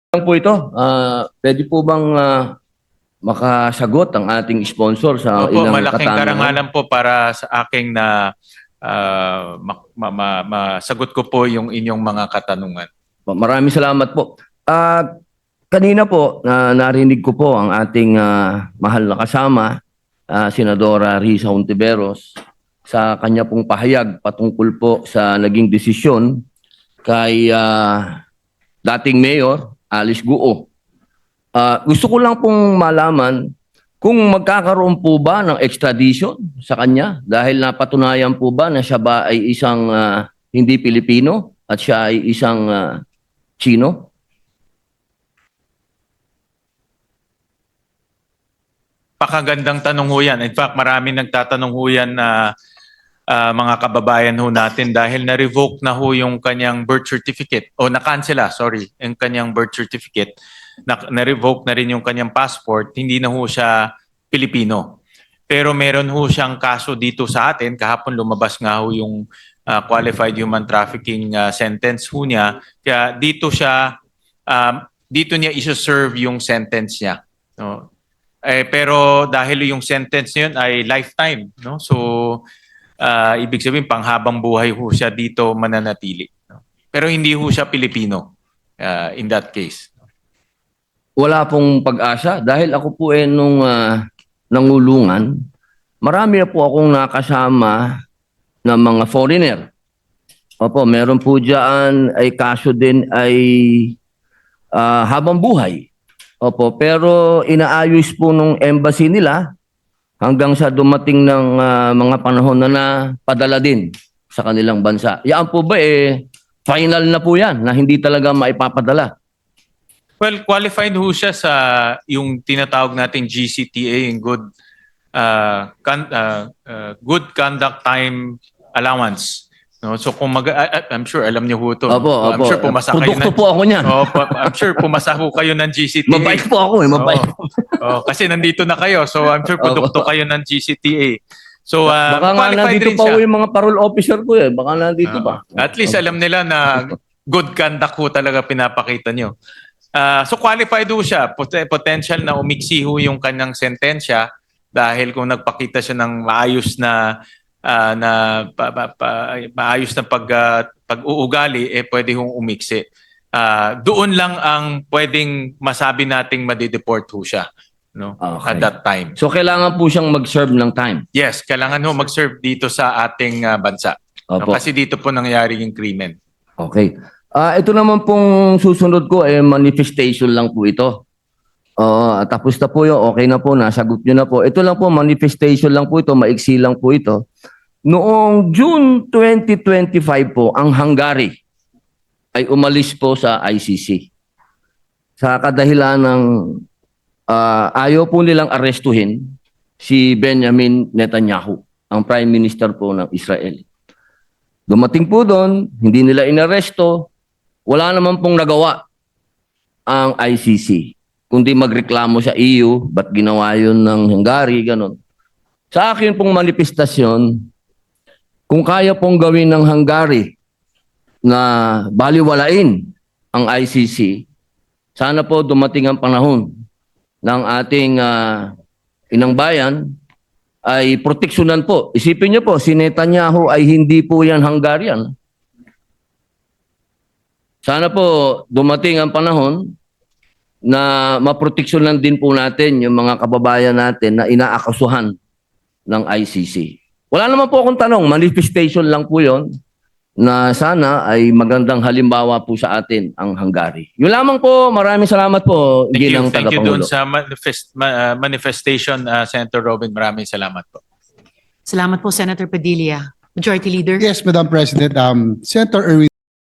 Lang po ito, pwede po bang makasagot ang ating sponsor sa Opo, ilang malaking katanungan? karangalan po para sa aking na masagot ko po yung inyong mga katanungan. Maraming salamat po. Kanina po, narinig ko po ang ating mahal na kasama, Senadora Risa Hontiveros, sa kanya pong pahayag patungkol po sa naging desisyon kay dating Mayor Alice Guo. Gusto ko lang pong malaman kung magkakaroon po ba ng extradition sa kanya dahil napatunayan po ba na siya ba ay isang hindi Pilipino at siya ay isang Chino? Pakagandang tanong ho yan. In fact, marami nagtatanong ho yan na mga kababayan ho natin dahil na-revoke na ho yung kanyang birth certificate o na-cancela, sorry, yung kanyang birth certificate. Na-revoke na rin yung kanyang passport, hindi na ho siya Pilipino. Pero meron ho siyang kaso dito sa atin, kahapon lumabas nga ho yung qualified human trafficking sentence ho niya. Kaya dito siya, dito niya isa-serve yung sentence niya. No? Pero dahil yung sentence niya yun ay lifetime, no? So ibig sabihin panghabang buhay ho siya dito mananatili. No? Pero hindi ho siya Pilipino in that case. Wala pong pag-asa dahil ako po nung nangulungan, marami na po akong nakasama na mga foreigner. Opo, meron po dyan ay kaso din ay habang buhay. Opo, pero inaayos po nung embassy nila hanggang sa dumating ng mga panahon na padala din sa kanilang bansa. Yan po ba final na po yan na hindi talaga maipapadala? Well, qualified ho siya sa yung tinatawag nating GCTA, yung good conduct time allowance. No, so kung I'm sure alam niyo ho ito. Opo, no? I'm opo. sure pumasa kayo Produkto po ako niyan. I'm sure pumasa ho kayo ng GCTA. Mabait po ako mabait. Kasi nandito na kayo. So I'm sure produkto kayo ng GCTA. So baka nga qualified nandito rin pa siya. yung mga parole officer ko baka nandito pa. At least alam nila na good conduct ho talaga pinapakita niyo. So qualified ho siya. Potential na umiksi ho yung kanyang sentensya dahil kung nagpakita siya ng maayos na maayos na pag-uugali, pwede hong umiksi. Doon lang ang pwedeng masabi nating madideport ho siya, no? Okay. At that time. So kailangan po siyang mag-serve ng time. Yes, kailangan ho mag-serve dito sa ating bansa. No? Opo. Kasi dito po nangyari yung krimen. Okay. Ito naman pong susunod ko manifestation lang po ito. Tapos na po yun, okay na po, nasagot nyo na po. Ito lang po, manifestation lang po ito, maiksi lang po ito. Noong June 2025 po, ang Hungary ay umalis po sa ICC. Sa kadahilan ng ayaw po nilang arestuhin si Benjamin Netanyahu, ang Prime Minister po ng Israel. Dumating po doon, hindi nila inaresto, wala naman pong nagawa ang ICC. Kundi magreklamo sa EU, ba't ginawa yun ng Hungary, ganon. Sa akin pong manifestasyon, kung kaya pong gawin ng Hungary na baliwalain ang ICC, sana po dumating ang panahon ng ating inang bayan ay proteksyonan po. Isipin niyo po, si Netanyahu ay hindi po yan Hungarian. Sana po dumating ang panahon na maproteksyonan din po natin yung mga kababayan natin na inaakasuhan ng ICC. Wala naman po akong tanong, manifestation lang po yon na sana ay magandang halimbawa po sa atin ang Hungary. Yun lamang po, maraming salamat po, Ginang Thank you doon Tagapangulo. sa manifestation, Senator Robin. Maraming salamat po. Salamat po, Senator Padilla. Majority Leader. Yes, Madam President. Senator Erwin